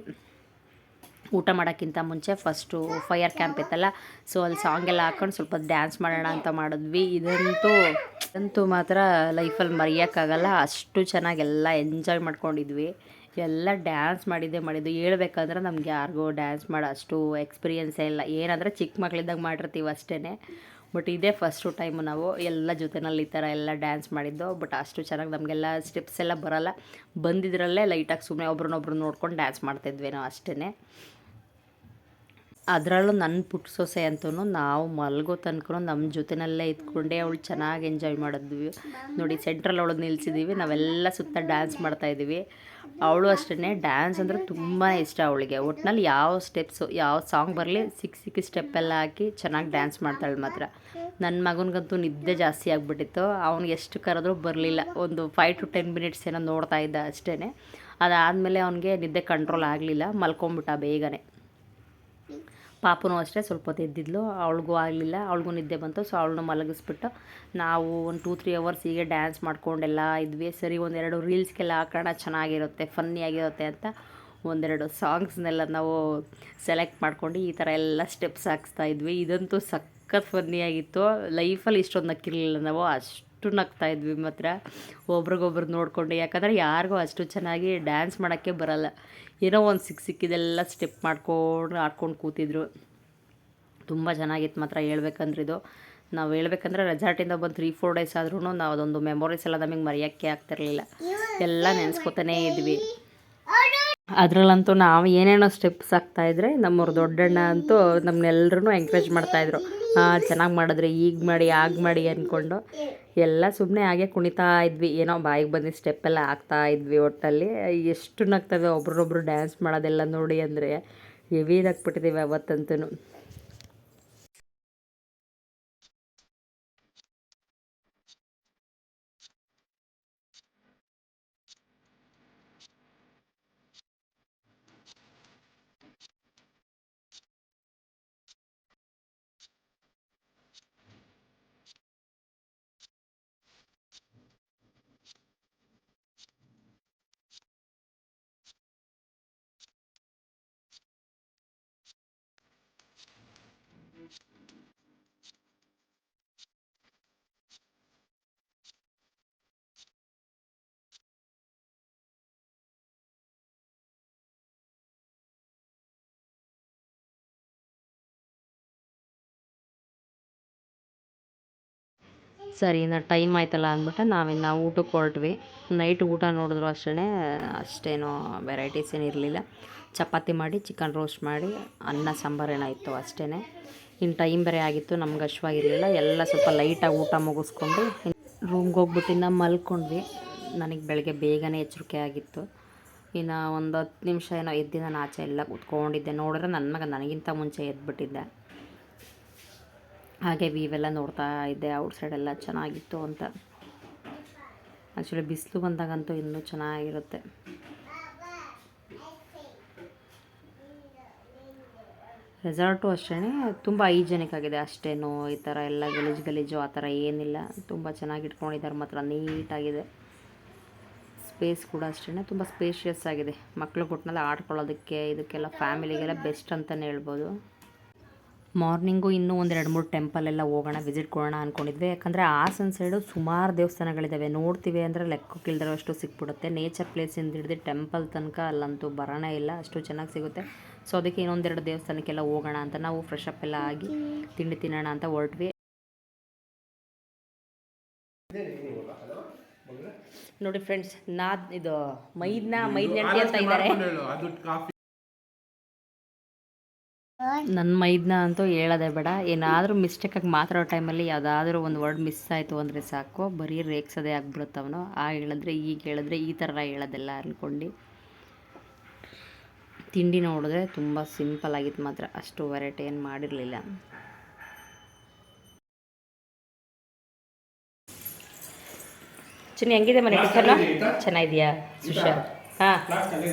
ಊಟ ಮಾಡೋಕ್ಕಿಂತ ಮುಂಚೆ ಫಸ್ಟು ಫೈರ್ ಕ್ಯಾಂಪ್ ಇತ್ತಲ್ಲ, ಸೊ ಅಲ್ಲಿ ಸಾಂಗ್ ಎಲ್ಲ ಹಾಕ್ಕೊಂಡು ಸ್ವಲ್ಪ ಡ್ಯಾನ್ಸ್ ಮಾಡೋಣ ಅಂತ ಮಾಡಿದ್ವಿ. ಇದಂತೂ ಮಾತ್ರ ಲೈಫಲ್ಲಿ ಮರೆಯೋಕ್ಕಾಗಲ್ಲ, ಅಷ್ಟು ಚೆನ್ನಾಗಿ ಎಲ್ಲ ಎಂಜಾಯ್ ಮಾಡ್ಕೊಂಡಿದ್ವಿ. ಎಲ್ಲ ಡ್ಯಾನ್ಸ್ ಮಾಡಿದ್ದು ಹೇಳ್ಬೇಕಂದ್ರೆ ನಮ್ಗೆ ಯಾರಿಗೂ ಡ್ಯಾನ್ಸ್ ಮಾಡೋ ಅಷ್ಟು ಎಕ್ಸ್ಪೀರಿಯೆನ್ಸೇ ಇಲ್ಲ. ಏನಂದರೆ ಚಿಕ್ಕ ಮಕ್ಕಳಿದ್ದಾಗ ಮಾಡಿರ್ತೀವಿ ಅಷ್ಟೇ. ಬಟ್ ಇದೇ ಫಸ್ಟು ಟೈಮು ನಾವು ಎಲ್ಲ ಜೊತೆಯಲ್ಲಿ ಈ ಥರ ಎಲ್ಲ ಡ್ಯಾನ್ಸ್ ಮಾಡಿದ್ದು. ಬಟ್ ಅಷ್ಟು ಚೆನ್ನಾಗಿ ನಮಗೆಲ್ಲ ಸ್ಟೆಪ್ಸ್ ಎಲ್ಲ ಬರೋಲ್ಲ. ಬಂದಿದ್ರಲ್ಲೇ ಲೈಟಾಗಿ ಸುಮ್ಮನೆ ಒಬ್ರನ್ನೊಬ್ರು ನೋಡ್ಕೊಂಡು ಡ್ಯಾನ್ಸ್ ಮಾಡ್ತಾಯಿದ್ವಿ ನಾವು ಅಷ್ಟೇ. ಅದರಲ್ಲೂ ನನ್ನ ಪುಟ್ಟ ಸೊಸೆ ಅಂತೂ ನಾವು ಮಲಗೋ ತನಕ ನಮ್ಮ ಜೊತೆಯಲ್ಲೇ ಇದ್ಕೊಂಡೆ ಅವಳು ಚೆನ್ನಾಗಿ ಎಂಜಾಯ್ ಮಾಡಿದ್ವಿ. ನೋಡಿ ಸೆಂಟ್ರಲ್ಲಿ ಅವಳು ನಿಲ್ಸಿದ್ದೀವಿ, ನಾವೆಲ್ಲ ಸುತ್ತ ಡ್ಯಾನ್ಸ್ ಮಾಡ್ತಾಯಿದ್ದೀವಿ. ಅವಳು ಅಷ್ಟೇ, ಡ್ಯಾನ್ಸ್ ಅಂದರೆ ತುಂಬಾ ಇಷ್ಟ ಅವಳಿಗೆ. ಒಟ್ಟಿನಲ್ಲಿ ಯಾವ ಸ್ಟೆಪ್ಸು ಯಾವ ಸಾಂಗ್ ಬರಲಿ ಸಿಕ್ಕಿ ಸ್ಟೆಪ್ಪೆಲ್ಲ ಹಾಕಿ ಚೆನ್ನಾಗಿ ಡ್ಯಾನ್ಸ್ ಮಾಡ್ತಾಳೆ ಮಾತ್ರ. ನನ್ನ ಮಗನಿಗಂತೂ ನಿದ್ದೆ ಜಾಸ್ತಿ ಆಗಿಬಿಟ್ಟಿತ್ತು. ಅವ್ನಿಗೆ ಎಷ್ಟು ಕರೆದ್ರೂ ಬರಲಿಲ್ಲ. ಒಂದು 5 to 10 ಮಿನಿಟ್ಸ್ ಏನೋ ನೋಡ್ತಾ ಇದ್ದ ಅಷ್ಟೇ. ಅದಾದಮೇಲೆ ಅವನಿಗೆ ನಿದ್ದೆ ಕಂಟ್ರೋಲ್ ಆಗಲಿಲ್ಲ, ಮಲ್ಕೊಂಬಿಟ್ಟ ಬೇಗನೆ. ಪಾಪನೂ ಅಷ್ಟೇ ಸ್ವಲ್ಪ ಹೊತ್ತು ಎದ್ದಿದ್ಲು, ಅವಳಿಗೂ ಆಗಲಿಲ್ಲ, ಅವಳಿಗೂ ನಿದ್ದೆ ಬಂತು. ಸೊ ಅವಳನ್ನ ಮಲಗಿಸ್ಬಿಟ್ಟು ನಾವು ಒಂದು 2-3 ಅವರ್ಸ್ ಹೀಗೆ ಡ್ಯಾನ್ಸ್ ಮಾಡ್ಕೊಂಡೆಲ್ಲ ಇದ್ವಿ. ಸರಿ ಒಂದೆರಡು ರೀಲ್ಸ್ಗೆಲ್ಲ ಹಾಕೋಣ, ಚೆನ್ನಾಗಿರುತ್ತೆ, ಫನ್ನಿಯಾಗಿರುತ್ತೆ ಅಂತ ಒಂದೆರಡು ಸಾಂಗ್ಸ್ನೆಲ್ಲ ನಾವು ಸೆಲೆಕ್ಟ್ ಮಾಡ್ಕೊಂಡು ಈ ಥರ ಎಲ್ಲ ಸ್ಟೆಪ್ಸ್ ಹಾಕ್ಸ್ತಾಯಿದ್ವಿ. ಇದಂತೂ ಸಖತ್ ಫನ್ನಿಯಾಗಿತ್ತು. ಲೈಫಲ್ಲಿ ಇಷ್ಟೊಂದು ನಕ್ಕಿರಲಿಲ್ಲ ನಾವು, ಅಷ್ಟು ನಗ್ತಾಯಿದ್ವಿ ಮಾತ್ರ ಒಬ್ರಿಗೊಬ್ರು ನೋಡಿಕೊಂಡು. ಯಾಕಂದರೆ ಯಾರಿಗೂ ಅಷ್ಟು ಚೆನ್ನಾಗಿ ಡ್ಯಾನ್ಸ್ ಮಾಡೋಕ್ಕೆ ಬರೋಲ್ಲ. ಏನೋ ಒಂದು ಸಿಕ್ಕಿದೆಲ್ಲ ಸ್ಟೆಪ್ ಮಾಡ್ಕೊಂಡು ಆಡ್ಕೊಂಡು ಕೂತಿದ್ರು. ತುಂಬ ಚೆನ್ನಾಗಿತ್ತು ಮಾತ್ರ ಹೇಳ್ಬೇಕಂದ್ರೆ ಇದು. ನಾವು ಹೇಳ್ಬೇಕಂದ್ರೆ ರೆಸಾರ್ಟಿಂದ ಬಂದು 3-4 ಡೇಸ್ ಆದ್ರೂ ನಾವು ಅದೊಂದು ಮೆಮೊರೀಸ್ ಎಲ್ಲ ನಮಗೆ ಮರೆಯೋಕ್ಕೆ ಆಗ್ತಿರ್ಲಿಲ್ಲ. ಎಲ್ಲ ನೆನೆಸ್ಕೊತಾನೇ ಇದ್ವಿ. ಅದರಲ್ಲಂತೂ ನಾವು ಏನೇನೋ ಸ್ಟೆಪ್ಸ್ ಹಾಕ್ತಾಯಿದ್ರೆ ನಮ್ಮವ್ರು ದೊಡ್ಡಣ್ಣ ಅಂತೂ ನಮ್ಮನ್ನೆಲ್ಲರೂ ಎಂಕರೇಜ್ ಮಾಡ್ತಾಯಿದ್ರು. ಚೆನ್ನಾಗಿ ಮಾಡಿದ್ರಿ, ಈಗ ಮಾಡಿ ಆಗ ಮಾಡಿ ಅಂದ್ಕೊಂಡು ಎಲ್ಲ ಸುಮ್ಮನೆ ಹಾಗೆ ಕುಣಿತಾ ಇದ್ವಿ. ಏನೋ ಬಾಯಿಗೆ ಬಂದಿದ್ದ ಸ್ಟೆಪ್ಪೆಲ್ಲ ಹಾಕ್ತಾ ಇದ್ವಿ. ಒಟ್ಟಲ್ಲಿ ಎಷ್ಟು ನಗ್ತವೆ ಒಬ್ರೊಬ್ರು ಡ್ಯಾನ್ಸ್ ಮಾಡೋದೆಲ್ಲ ನೋಡಿ ಅಂದರೆ ಹೆವಿ ನಗ್ಬಿಟ್ಟಿದ್ದೀವಿ ಅವತ್ತಂತೂ. ಸರಿ ಇನ್ನು ಟೈಮ್ ಆಯ್ತಲ್ಲ ಅಂದ್ಬಿಟ್ಟು ನಾವಿನ್ನು ಊಟಕ್ಕೆ ಹೊರಟ್ವಿ. ನೈಟ್ ಊಟ ನೋಡಿದ್ರು ಅಷ್ಟೇನೋ ವೆರೈಟೀಸ್ ಏನಿರಲಿಲ್ಲ. ಚಪಾತಿ ಮಾಡಿ, ಚಿಕನ್ ರೋಸ್ಟ್ ಮಾಡಿ, ಅನ್ನ ಸಾಂಬಾರೇನೋ ಇತ್ತು ಅಷ್ಟೇ. ಇನ್ನು ಟೈಮ್ ಬೇರೆ ಆಗಿತ್ತು, ನಮ್ಗೆ ಹಶ್ವಾಗಿರಲಿಲ್ಲ. ಎಲ್ಲ ಸ್ವಲ್ಪ ಲೈಟಾಗಿ ಊಟ ಮುಗಿಸ್ಕೊಂಡು ರೂಮ್ಗೆ ಹೋಗ್ಬಿಟ್ಟು ಇನ್ನು ಮಲ್ಕೊಂಡ್ವಿ. ನನಗೆ ಬೆಳಗ್ಗೆ ಬೇಗನೆ ಎಚ್ಚರಿಕೆ ಆಗಿತ್ತು. ಇನ್ನು ಒಂದು 10 ನಿಮಿಷ ಏನೋ ಎದ್ದು ನಾನು ಆಚೆ ಎಲ್ಲ ಕೂತ್ಕೊಂಡಿದ್ದೆ. ನೋಡಿದ್ರೆ ನನ್ನ ಮಗ ನನಗಿಂತ ಮುಂಚೆ ಎದ್ಬಿಟ್ಟಿದ್ದೆ. ಹಾಗೆ ವೀವೆಲ್ಲ ನೋಡ್ತಾ ಇದ್ದೆ, ಔಟ್ ಸೈಡೆಲ್ಲ ಚೆನ್ನಾಗಿತ್ತು ಅಂತ. ಆ್ಯಕ್ಚುಲಿ ಬಿಸಿಲು ಬಂದಾಗಂತೂ ಇನ್ನೂ ಚೆನ್ನಾಗಿರುತ್ತೆ. ರೆಸಾರ್ಟು ಅಷ್ಟೇ ತುಂಬ ಹೈಜೆನಿಕ್ ಆಗಿದೆ. ಅಷ್ಟೇನು ಈ ಥರ ಎಲ್ಲ ಗಲೀಜು ಆ ಥರ ಏನಿಲ್ಲ. ತುಂಬ ಚೆನ್ನಾಗಿ ಇಟ್ಕೊಂಡಿದ್ದಾರೆ, ಮಾತ್ರ ನೀಟಾಗಿದೆ. ಸ್ಪೇಸ್ ಕೂಡ ಅಷ್ಟೇ ತುಂಬ ಸ್ಪೇಷಿಯಸ್ ಆಗಿದೆ. ಮಕ್ಕಳು ಕೊಟ್ಟನೆಲ್ಲ ಆಡ್ಕೊಳ್ಳೋದಕ್ಕೆ ಇದಕ್ಕೆಲ್ಲ ಫ್ಯಾಮಿಲಿಗೆಲ್ಲ ಬೆಸ್ಟ್ ಅಂತಲೇ ಹೇಳ್ಬೋದು. ಮಾರ್ನಿಂಗು ಇನ್ನೂ 1-2-3 ಟೆಂಪಲ್ ಎಲ್ಲ ಹೋಗೋಣ, ವಿಸಿಟ್ ಕೊಡೋಣ ಅಂದ್ಕೊಂಡಿದ್ವಿ. ಯಾಕಂದರೆ ಹಾಸನ ಸೈಡು ಸುಮಾರು ದೇವಸ್ಥಾನಗಳಿದ್ದಾವೆ. ನೋಡ್ತೀವಿ ಅಂದರೆ ಲೆಕ್ಕಕ್ಕಿಲ್ದಿರೋ ಅಷ್ಟು ಸಿಕ್ಬಿಡುತ್ತೆ. ನೇಚರ್ ಪ್ಲೇಸಿಂದ ಹಿಡಿದು ಟೆಂಪಲ್ ತನಕ ಅಲ್ಲಂತೂ ಬರೋಣ ಇಲ್ಲ, ಅಷ್ಟು ಚೆನ್ನಾಗಿ ಸಿಗುತ್ತೆ. ಸೊ ಅದಕ್ಕೆ ಇನ್ನೊಂದೆರಡು ದೇವಸ್ಥಾನಕ್ಕೆಲ್ಲ ಹೋಗೋಣ ಅಂತ ನಾವು ಫ್ರೆಶ್ ಅಪ್ ಎಲ್ಲ ಆಗಿ ತಿಂಡಿ ತಿನ್ನೋಣ ಅಂತ ಹೊರಟ್ವಿ. ನೋಡಿ ಫ್ರೆಂಡ್ಸ್, ಇದು ಮೈದ್ನಂಟಿ ಅಂತ ಇದ್ದಾರೆ. ನನ್ನ ಮೈದ್ನ ಅಂತೂ ಹೇಳೋದೇ ಬೇಡ. ಏನಾದರೂ ಮಿಸ್ಟೇಕಾಗಿ ಮಾತಾಡೋ ಟೈಮಲ್ಲಿ ಯಾವುದಾದ್ರೂ ಒಂದು ವರ್ಡ್ ಮಿಸ್ ಆಯಿತು ಅಂದರೆ ಸಾಕು, ಬರೀ ರೇಗ್ಸೋದೇ ಆಗ್ಬಿಡುತ್ತವನು. ಹೇಳಿದ್ರೆ ಈಗ ಹೇಳಿದ್ರೆ ಈ ಥರ ಹೇಳೋದೆಲ್ಲ ಅಂದ್ಕೊಂಡು. ತಿಂಡಿ ನೋಡಿದ್ರೆ ತುಂಬ ಸಿಂಪಲ್ ಆಗಿತ್ತು, ಮಾತ್ರ ಅಷ್ಟು ವೆರೈಟಿ ಏನು ಮಾಡಿರಲಿಲ್ಲ. ಚಿನ್ನಿ ಹೆಂಗಿದೆ ಮನೆ ಟಿಫನ್ನು? ಚೆನ್ನಾಗಿದೆಯಾ ಸುಶಾ? ಹಾಂ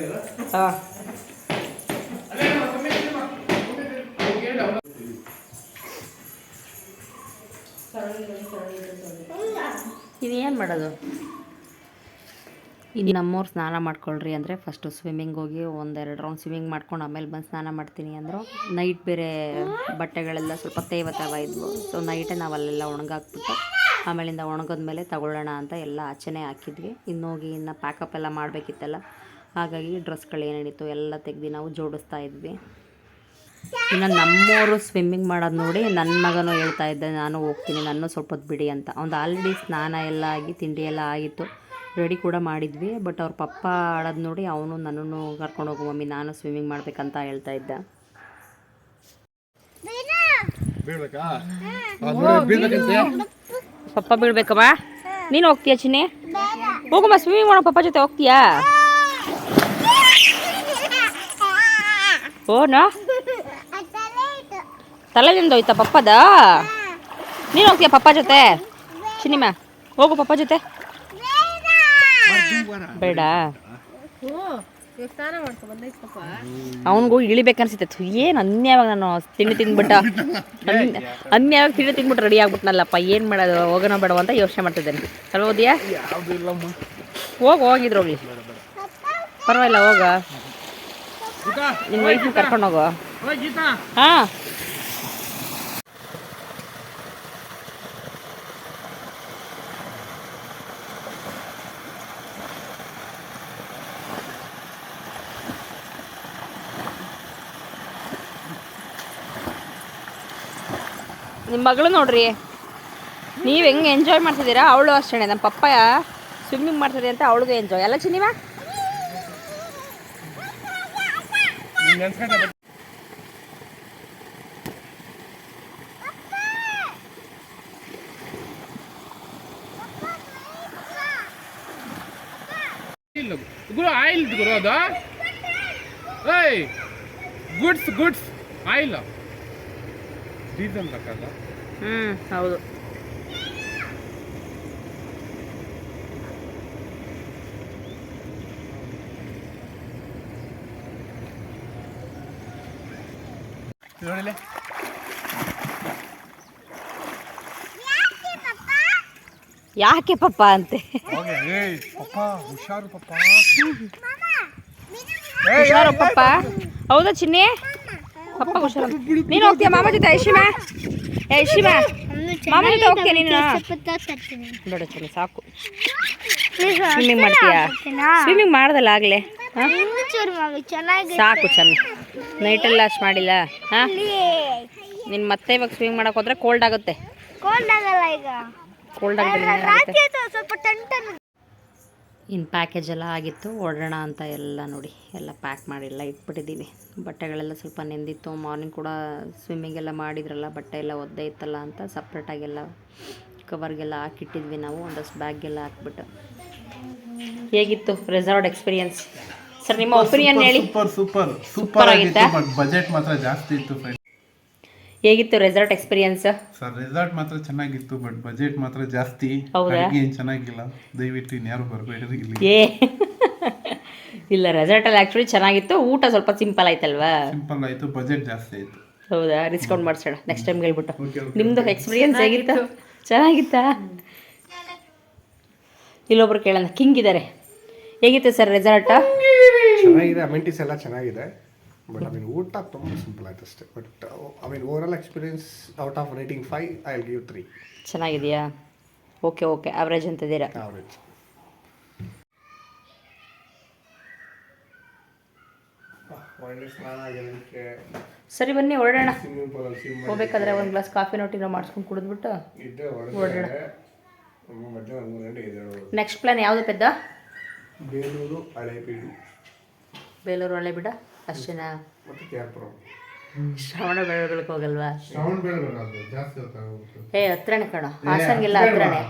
ಹಾಂ. ಇನ್ನೇನು ಮಾಡೋದು? ಇನ್ನು ನಮ್ಮವ್ರು ಸ್ನಾನ ಮಾಡ್ಕೊಳ್ರಿ ಅಂದರೆ ಫಸ್ಟು ಸ್ವಿಮ್ಮಿಂಗ್ ಹೋಗಿ 1-2 ರೌಂಡ್ ಸ್ವಿಮ್ಮಿಂಗ್ ಮಾಡ್ಕೊಂಡು ಆಮೇಲೆ ಬಂದು ಸ್ನಾನ ಮಾಡ್ತೀನಿ ಅಂದರು. ನೈಟ್ ಬೇರೆ ಬಟ್ಟೆಗಳೆಲ್ಲ ಸ್ವಲ್ಪ ತೇವ ಇದ್ವು. ಸೊ ನೈಟೇ ನಾವು ಅಲ್ಲೆಲ್ಲ ಒಣಗಾಕ್ಬಿಟ್ಟು ಆಮೇಲಿಂದ ಒಣಗಿದ್ಮೇಲೆ ತಗೊಳ್ಳೋಣ ಅಂತ ಎಲ್ಲ ಆಚೆನೇ ಹಾಕಿದ್ವಿ. ಇನ್ನು ಪ್ಯಾಕಪ್ ಎಲ್ಲ ಮಾಡಬೇಕಿತ್ತಲ್ಲ, ಹಾಗಾಗಿ ಡ್ರೆಸ್ಗಳು ಏನೇನಿತ್ತು ಎಲ್ಲ ತೆಗೆದು ನಾವು ಜೋಡಿಸ್ತಾ ಇದ್ವಿ. ಇನ್ನು ನಮ್ಮವರು ಸ್ವಿಮ್ಮಿಂಗ್ ಮಾಡೋದು ನೋಡಿ ನನ್ನ ಮಗನೂ ಹೇಳ್ತಾ ಇದ್ದೆ, ನಾನು ಹೋಗ್ತೀನಿ, ನಾನು ಸ್ವಲ್ಪ ಹೊತ್ತು ಬಿಡಿ ಅಂತ. ಅವ್ನು ಆಲ್ರೆಡಿ ಸ್ನಾನ ಎಲ್ಲ ಆಗಿ ತಿಂಡಿ ಎಲ್ಲ ಆಗಿತ್ತು, ರೆಡಿ ಕೂಡ ಮಾಡಿದ್ವಿ. ಬಟ್ ಅವ್ರ ಪಪ್ಪ ಆಡೋದು ನೋಡಿ ಅವನು ನನ್ನನ್ನು ಕರ್ಕೊಂಡು ಹೋಗು ಮಮ್ಮಿ, ನಾನು ಸ್ವಿಮ್ಮಿಂಗ್ ಮಾಡಬೇಕಂತ ಹೇಳ್ತಾ ಇದ್ದ. ಪಪ್ಪ ಬೀಳ್ಬೇಕಮ್ಮ? ನೀನು ಹೋಗ್ತೀಯಾ ಚಿನ್ನಿ? ಹೋಗಮ್ಮ ಸ್ವಿಮ್ಮಿಂಗ್ ಮಾಡೋ, ಪಪ್ಪ ಜೊತೆ ಹೋಗ್ತೀಯಾ? ಓನಾ ತಲೆದಿಂದ ಹೋಯ್ತಾ ಪಪ್ಪದ? ನೀನು ಹೋಗ್ತೀಯ ಪಪ್ಪ ಜೊತೆ? ಚಿನ್ನಿಮ್ಮ ಹೋಗು ಪಪ್ಪ ಜೊತೆ. ಬೇಡ, ಅವನಿಗೂ ಇಳಿಬೇಕನ್ಸುತ್ತೆ. ಏನು ಅನ್ಯಾವಾಗ ನಾನು ತಿಂಡಿ ತಿಂದ್ಬಿಟ್ಟ ಅನ್ಯಾವಾಗ ತಿಂಡಿ ತಿಂದ್ಬಿಟ್ಟು ರೆಡಿ ಆಗ್ಬಿಟ್ನಲ್ಲಪ್ಪ, ಏನು ಮಾಡೋದು, ಹೋಗೋಣ ಬೇಡವ ಅಂತ ಯೋಚನೆ ಮಾಡ್ತಿದ್ದೇನೆ. ಅಲ್ವ ಓದಿಯಾ? ಹೋಗಿದ್ರು ಹೋಗ್ಲಿ, ಪರವಾಗಿಲ್ಲ, ಹೋಗ, ನಿನ್ನ ವೈಫ್ನ ಕರ್ಕೊಂಡು ಹೋಗೋ. ಹಾಂ ನಿಮ್ಮ ಮಗಳು ನೋಡ್ರಿ ನೀವು ಹೆಂಗೆ ಎಂಜಾಯ್ ಮಾಡ್ತಿದ್ದೀರಾ ಅವಳು ಅಷ್ಟೇ. ನಮ್ಮ ಪಪ್ಪ ಸ್ವಿಮ್ಮಿಂಗ್ ಮಾಡ್ತಿದೆ ಅಂತ ಅವಳಿಗೂ ಎಂಜಾಯ್ ಅಲ್ಲ ಚಿನ್ನಿವಾ? ಗುರು ಆಯಿಲ್ ಗುರು ಅದು ಏಯ್ ಗುಡ್ಸ್ ಆಯಿಲ್ ಡೀಸೆಲ್ ಹಾಕಲ್ಲ. ಹೌದು. ನೋಡಿಲ್ಲ ಯಾಕೆ ಪಪ್ಪ ಅಂತೆ? ಪಪ್ಪ ಹುಷಾರು ಪಪ್ಪ, ಹುಷಾರು ಪಪ್ಪ. ಹೌದಾ ಚಿನ್ನಿ? ಪಪ್ಪ ಹುಷಾರು. ನೀನು ಹೋಗ್ತೀಯ ಮಾಮ ಜೊತೆ? ಐಶಿಮಾ ಮಾಮ ಜೊತೆ ಹೋಗ್ತೀಯ ನೀನು? ಬೇಡ ಚಲೋ ಸಾಕು. ಸ್ವಿಮ್ಮಿಂಗ್ ಮಾಡ್ತೀಯಾ? ಸ್ವಿಮ್ಮಿಂಗ್ ಮಾಡ್ದಲ್ಲ ಆಗಲೇ? ಸಾಕು ಚೆನ್ನ. ನೈಟೆಲ್ಲ ಅಷ್ಟು ಮಾಡಿಲ್ಲ. ಹಾಂ ನೀನು ಮತ್ತೆ ಇವಾಗ ಸ್ವಿಮ್ಮಿಂಗ್ ಮಾಡಕ್ಕೆ ಹೋದ್ರೆ ಕೋಲ್ಡ್ ಆಗುತ್ತೆ. ಕೋಲ್ಡ್ ಆಗುತ್ತೆ. ಇನ್ನು ಪ್ಯಾಕೇಜ್ ಎಲ್ಲ ಆಗಿತ್ತು, ಹೊರಡೋಣ ಅಂತ ಎಲ್ಲ ನೋಡಿ ಎಲ್ಲ ಪ್ಯಾಕ್ ಮಾಡಿಲ್ಲ ಇಟ್ಬಿಟ್ಟಿದ್ದೀವಿ. ಬಟ್ಟೆಗಳೆಲ್ಲ ಸ್ವಲ್ಪ ನೆಂದಿತ್ತು. ಮಾರ್ನಿಂಗ್ ಕೂಡ ಸ್ವಿಮ್ಮಿಂಗೆಲ್ಲ ಮಾಡಿದ್ರಲ್ಲ, ಬಟ್ಟೆ ಎಲ್ಲ ಒದ್ದೆ ಇತ್ತಲ್ಲ ಅಂತ ಸಪ್ರೇಟಾಗೆಲ್ಲ ಕವರ್ಗೆಲ್ಲ ಹಾಕಿಟ್ಟಿದ್ವಿ ನಾವು, ಒಂದಷ್ಟು ಬ್ಯಾಗ್ಗೆಲ್ಲ ಹಾಕ್ಬಿಟ್ಟು. ಹೇಗಿತ್ತು ರೆಸಾರ್ಟ್ ಎಕ್ಸ್ಪೀರಿಯನ್ಸ್ ಸರ್? ನಿಮ್ಮ ಒಪಿನಿಯನ್ ಹೇಳಿ. ಸೂಪರ್ ಆಗಿತ್ತಾ? ಬಜೆಟ್ ಮಾತ್ರ ಜಾಸ್ತಿ ಇತ್ತು ಫ್ರೆಂಡ್. ಹೇಗಿತ್ತು ರೆಸಾರ್ಟ್ ಎಕ್ಸ್ಪೀರಿಯನ್ಸ್? ಸರ್ ರೆಸಾರ್ಟ್ ಮಾತ್ರ ಚೆನ್ನಾಗಿತ್ತು, ಬಟ್ ಬಜೆಟ್ ಮಾತ್ರ ಜಾಸ್ತಿ. ಏನು ಚೆನ್ನಾಗಿಲ್ಲ, ದಯವಿಟ್ಟು ಇನ್ಯಾರು ಬರಬೇಡ್ರಿ ಇಲ್ಲಿ. ಇಲ್ಲ ರೆಸಾರ್ಟಲ್ಲಿ ಆ್ಯಕ್ಚುಲಿ ಚೆನ್ನಾಗಿತ್ತು, ಊಟ ಸ್ವಲ್ಪ ಸಿಂಪಲ್ ಆಯ್ತಲ್ವಾ? ಸಿಂಪಲ್ ಆಯಿತು, ಬಜೆಟ್ ಜಾಸ್ತಿ ಆಯಿತು. ಹೌದಾ? ಡಿಸ್ಕೌಂಟ್ ಮಾಡಿಸೋಣ ನೆಕ್ಸ್ಟ್ ಟೈಮ್ ಹೇಳ್ಬಿಟ್ಟು. ನಿಮ್ಮದು ಎಕ್ಸ್ಪೀರಿಯನ್ಸ್ ಹೇಗಿತ್ತು? ಚೆನ್ನಾಗಿತ್ತಾ? ಇಲ್ಲೊಬ್ರು ಕೇಳೋಣ, ಕಿಂಗ್ ಇದ್ದಾರೆ. ಹೇಗಿತ್ತು ಸರ್ ರೆಸಾರ್ಟ್? ಚೆನ್ನಾಗಿದೆ, ಅಮೆಂಟೀಸ್ ಎಲ್ಲ ಚೆನ್ನಾಗಿದೆ. ಬಟ್ ಊಟ ತುಂಬ ಸಿಂಪಲ್ ಆಯ್ತು ಅಷ್ಟೇ. But overall experience out of rating 5 I will give 3. ಚೆನ್ನಾಗಿದೆಯಾ? ಓಕೆ ಆವ್ರೇಜ್ ಅಂತಿದ್ದೀರಾ? ಆವ್ರೇಜ್. ಸರಿ ಬನ್ನಿ ಹೊರಡೋಣ. ಹೋಗ್ಬೇಕಾದ್ರೆ ಒಂದು ಗ್ಲಾಸ್ ಕಾಫಿ ನೋಟಿನ ಮಾಡಿಸ್ಕೊಂಡು ಕುಡಿದ್ಬಿಟ್ಟು ಹೊರಡೋಣ. ನೆಕ್ಸ್ಟ್ ಪ್ಲಾನ್ ಯಾವುದು ಪೆದ್ದ? ಬೇಲೂರು ಹಳೇಬೀಡು ಅಷ್ಟೇನಾ? ಮತ್ತು KR-ಪುರಂ. ಶ್ರವಣ ಬೆಳಗೊಳಕ್ಕೆ ಹೋಗಲ್ವಾ? ಶ್ರವಣಬೆಳಗೊಳ ಹತ್ರನೇ ಕಣೋ, ಹಾಸನ್ಗೆಲ್ಲ ಹತ್ರನೇ.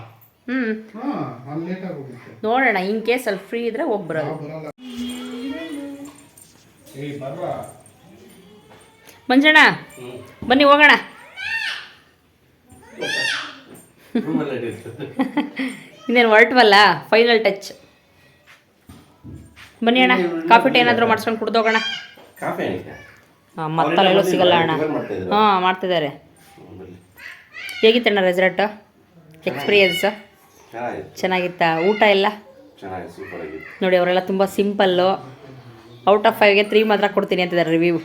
ನೋಡೋಣ, ಇನ್ ಕೇಸ್ ಅಲ್ಲಿ ಫ್ರೀ ಇದ್ರೆ ಹೋಗಿ ಬರೋದು. ಮಂಜಣ್ಣ ಬನ್ನಿ ಹೋಗೋಣ. ಇನ್ನೇನು ಹೊರಟ್ವಲ್ಲ, ಫೈನಲ್ ಟಚ್. ಬನ್ನಿ ಅಣ್ಣ, ಕಾಫಿ ಟೀ ಏನಾದರೂ ಮಾಡಿಸ್ಕೊಂಡು ಕುಡ್ದೋಗೋಣ. ಮತ್ತಲ್ಲೆಲ್ಲೂ ಸಿಗಲ್ಲ ಅಣ್ಣ. ಹಾಂ ಮಾಡ್ತಿದ್ದಾರೆ. ಹೇಗಿತ್ತಣ್ಣ ರೆಸಾರ್ಟ್ ಎಕ್ಸ್ಪೀರಿಯನ್ಸ್? ಚೆನ್ನಾಗಿತ್ತಾ? ಊಟ ಎಲ್ಲ ನೋಡಿ, ಅವರೆಲ್ಲ ತುಂಬ ಸಿಂಪಲ್ಲು. ಔಟ್ ಆಫ್ 5ಗೆ 3 ಮಾತ್ರ ಕೊಡ್ತೀನಿ ಅಂತಿದ್ದಾರೆ ರಿವ್ಯೂ.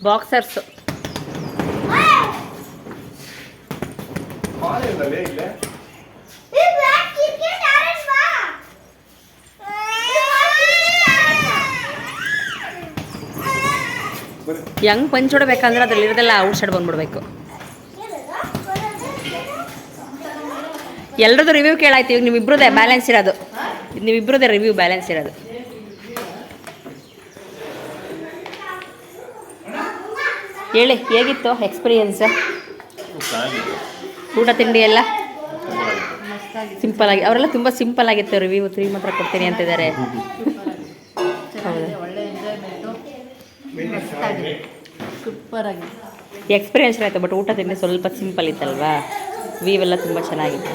ಬಾಕ್ಸರ್ಸ್ ಹೆಂಗ್ ಪಂಚ್ ಹೊಡಬೇಕಂದ್ರೆ ಅದ್ರಲ್ಲಿ ಇರೋದೆಲ್ಲ ಔಟ್ ಸೈಡ್ ಬಂದ್ಬಿಡ್ಬೇಕು. ಎಲ್ಲರದ್ದು ರಿವ್ಯೂ ಕೇಳಾಯ್ತು. ಇವಾಗ ನಿಮ್ಮಿಬ್ರದೇ ಬ್ಯಾಲೆನ್ಸ್ ಇರೋದು, ನಿಮ್ಮಿಬ್ರದೇ ರಿವ್ಯೂ ಬ್ಯಾಲೆನ್ಸ್ ಇರೋದು. ಹೇಳಿ ಹೇಗಿತ್ತು ಎಕ್ಸ್ಪೀರಿಯನ್ಸ್? ಊಟ ತಿಂಡಿ ಎಲ್ಲ ಸಿಂಪಲ್ ಆಗಿ, ಅವರೆಲ್ಲ ತುಂಬ ಸಿಂಪಲ್ ಆಗಿತ್ತು. ರಿವ್ಯೂ 3 ಮಾತ್ರ ಕೊಡ್ತೀನಿ ಅಂತಿದ್ದಾರೆ. ಎಕ್ಸ್ಪೀರಿಯನ್ಸ್ ಆಯಿತು, ಬಟ್ ಊಟ ತಿಂಡಿ ಸ್ವಲ್ಪ ಸಿಂಪಲ್ ಇತ್ತಲ್ವಾ? ವ್ಯೂ ಎಲ್ಲ ತುಂಬ ಚೆನ್ನಾಗಿತ್ತು.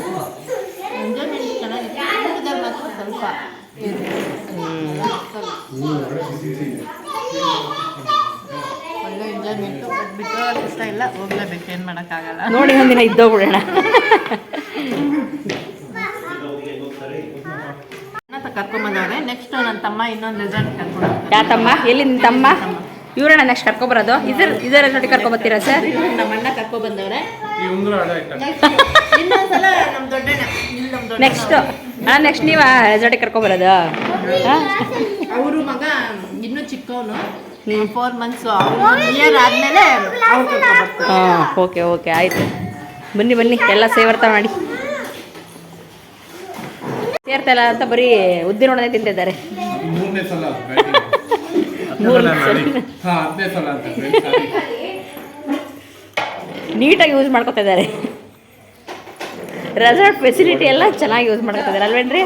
ನೋಡಿ ಒಂದಿನ ಇದ್ದೋಗ್ಬಿಡೋಣ. ಕರ್ಕೊಂಬಂದವ್ರೆ. ನೆಕ್ಸ್ಟ್ ನನ್ನ ತಮ್ಮ ಇನ್ನೊಂದು ರೆಸಾರ್ಟ್ ಕರ್ಕೊಂಡು. ಯಾವ ತಮ್ಮ? ಎಲ್ಲಿ ನಿನ್ನ ತಮ್ಮ? ಇವರನ್ನ ನೆಕ್ಸ್ಟ್ ಕರ್ಕೊಬರೋದು ಇದರ ಜೊತೆ ಕರ್ಕೊಬತ್ತೀರಾ ಸರ್? ನಮ್ಮ ಅಣ್ಣ ಕರ್ಕೊಬಂದವ್ರೆ. ಈ ಉಂಗುರ ಹಳೆ ಆಯ್ತಾ? ಇನ್ನೊಂದ್ಸಲ ನಮ್ಮ ದೊಡ್ಡಣ್ಣ ನೆಕ್ಸ್ಟ್ ನೆಕ್ಸ್ಟ್ ನೀವು ರೆಸಾರ್ಟಿಗೆ ಕರ್ಕೊಬರೋದು? ಅವರು ಮಗ ಇನ್ನೂ ಚಿಕ್ಕವನು, 4 months, ಇಯರ್ ಆದಮೇಲೆ ಅವ್ರು ಕರ್ಕೊಬರ್ತಾರೆ. ಹಾಂ, ಓಕೆ ಓಕೆ, ಆಯಿತು. ಬನ್ನಿ ಬನ್ನಿ, ಎಲ್ಲ ಸೇವರ್ತ ಮಾಡಿ. ಸೇರ್ತಾ ಇಲ್ಲ ಅಂತ ಬರೀ ಉದ್ದಿನೋಡನೆ ತಿಂತಿದ್ದಾರೆ. 3ನೇ ಸಲ ಬ್ಯಾಟಿಂಗ್. 10ನೇ ಸಲ ಅಂತ ನೀಟಾಗಿ ಯೂಸ್ ಮಾಡ್ಕೊತಾ ಇದ್ದಾರೆ. ರೆಸಾರ್ಟ್ ಫೆಸಿಲಿಟಿ ಎಲ್ಲ ಚೆನ್ನಾಗಿ ಯೂಸ್ ಮಾಡ್ಕೊತಾ ಇದ್ದಾರೆ ಅಲ್ವೇನ್ರಿ?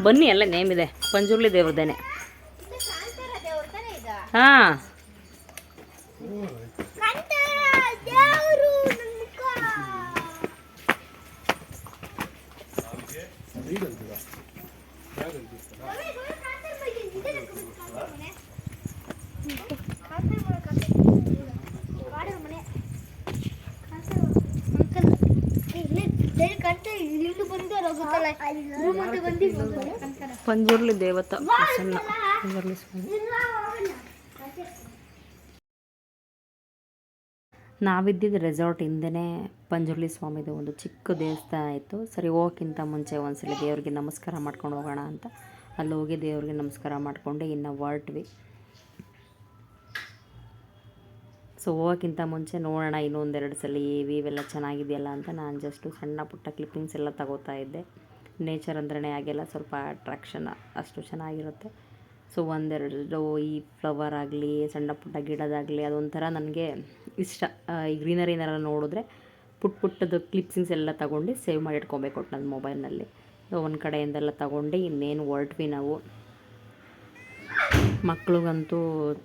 ಬನ್ನಿ, ಎಲ್ಲ ನೇಮ್ ಇದೆ. ಪಂಜುರ್ಲಿ ದೇವ್ರದೇನೆ. ಹಾಂ, ಪಂಜುರ್ಲಿ ದೇವತಾ ಪ್ರಸನ್ನ ಪಂಜುರ್ಲಿ ಸ್ವಾಮಿ. ನಾವಿದ್ದಿದ್ದು ರೆಸಾರ್ಟ್ ಹಿಂದೆನೇ ಪಂಜುರ್ಲಿ ಸ್ವಾಮಿದು ಒಂದು ಚಿಕ್ಕ ದೇವಸ್ಥಾನ ಇತ್ತು. ಸರಿ, ಹೋಗೋಕ್ಕಿಂತ ಮುಂಚೆ ಒಂದ್ಸಲ ದೇವ್ರಿಗೆ ನಮಸ್ಕಾರ ಮಾಡ್ಕೊಂಡು ಹೋಗೋಣ ಅಂತ ಅಲ್ಲಿ ಹೋಗಿ ದೇವ್ರಿಗೆ ನಮಸ್ಕಾರ ಮಾಡಿಕೊಂಡು ಇನ್ನು ಹೊರಟ್ವಿ. ಸೊ ಹೋಗೋಕ್ಕಿಂತ ಮುಂಚೆ ನೋಡೋಣ ಇನ್ನೊಂದೆರಡು ಸಲ ಇವೆಲ್ಲ ಚೆನ್ನಾಗಿದೆಯಲ್ಲ ಅಂತ ನಾನು ಜಸ್ಟು ಸಣ್ಣ ಪುಟ್ಟ ಕ್ಲಿಪ್ಪಿಂಗ್ಸ್ ಎಲ್ಲ ತಗೋತಾ ಇದ್ದೆ. ನೇಚರ್ ಅಂದ್ರೇ ಆಗೆಲ್ಲ ಸ್ವಲ್ಪ ಅಟ್ರಾಕ್ಷನ್ ಅಷ್ಟು ಚೆನ್ನಾಗಿರುತ್ತೆ. ಸೊ ಒಂದೆರಡು ಈ ಫ್ಲವರ್ ಆಗಲಿ, ಸಣ್ಣ ಪುಟ್ಟ ಗಿಡದಾಗಲಿ, ಅದೊಂಥರ ನನಗೆ ಇಷ್ಟ. ಈ ಗ್ರೀನರಿನೆಲ್ಲ ನೋಡಿದ್ರೆ ಪುಟ್ಟದು ಕ್ಲಿಪ್ಸಿಂಗ್ಸ್ ಎಲ್ಲ ತಗೊಂಡು ಸೇವ್ ಮಾಡಿ ಇಟ್ಕೊಬೇಕು ನನ್ನ ಮೊಬೈಲ್ನಲ್ಲಿ. ಒಂದು ಕಡೆಯಿಂದೆಲ್ಲ ತಗೊಂಡು ಇನ್ನೇನು ಹೊರಟ್ವಿ ನಾವು. ಮಕ್ಳಿಗಂತೂ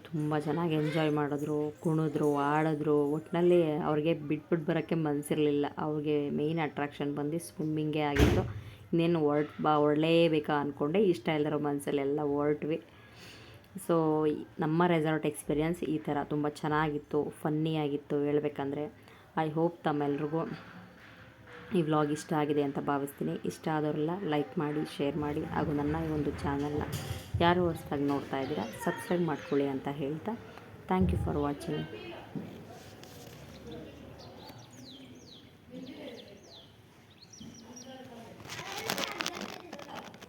ತುಂಬ ಚೆನ್ನಾಗಿ ಎಂಜಾಯ್ ಮಾಡಿದ್ರು, ಕುಣಿದ್ರು, ಆಡಿದ್ರು. ಒಟ್ಟಿನಲ್ಲಿ ಅವ್ರಿಗೆ ಬಿಟ್ಬಿಟ್ಟು ಬರೋಕ್ಕೆ ಮನಸ್ಸಿರಲಿಲ್ಲ. ಅವ್ರಿಗೆ ಮೇಯ್ನ್ ಅಟ್ರಾಕ್ಷನ್ ಬಂದು ಸ್ವಿಮ್ಮಿಂಗೇ ಆಗಿತ್ತು. ಇನ್ನೇನು ಹೊರಡಲೇಬೇಕಾ ಅಂದ್ಕೊಂಡೆ, ಇಷ್ಟ ಇಲ್ಲದಿರೋ ಮನಸ್ಸಲ್ಲೆಲ್ಲ ಹೊರಟ್ವಿ. ಸೊ ನಮ್ಮ ರೆಸಾರ್ಟ್ ಎಕ್ಸ್ಪೀರಿಯನ್ಸ್ ಈ ಥರ ತುಂಬ ಚೆನ್ನಾಗಿತ್ತು, ಫನ್ನಿಯಾಗಿತ್ತು ಹೇಳಬೇಕಂದ್ರೆ. ಐ ಹೋಪ್ ತಮ್ಮೆಲ್ರಿಗೂ ಈ ವ್ಲಾಗ್ ಇಷ್ಟ ಆಗಿದೆ ಅಂತ ಭಾವಿಸ್ತೀನಿ. ಇಷ್ಟ ಆದವರೆಲ್ಲ ಲೈಕ್ ಮಾಡಿ, ಶೇರ್ ಮಾಡಿ, ಹಾಗೂ ನನ್ನ ಈ ಒಂದು ಚಾನಲ್ನ ಯಾರು ಹೊಸದಾಗಿ ನೋಡ್ತಾ ಇದ್ದೀರಾ ಸಬ್ಸ್ಕ್ರೈಬ್ ಮಾಡ್ಕೊಳ್ಳಿ ಅಂತ ಹೇಳ್ತಾ, ಥ್ಯಾಂಕ್ ಯು ಫಾರ್ ವಾಚಿಂಗ್.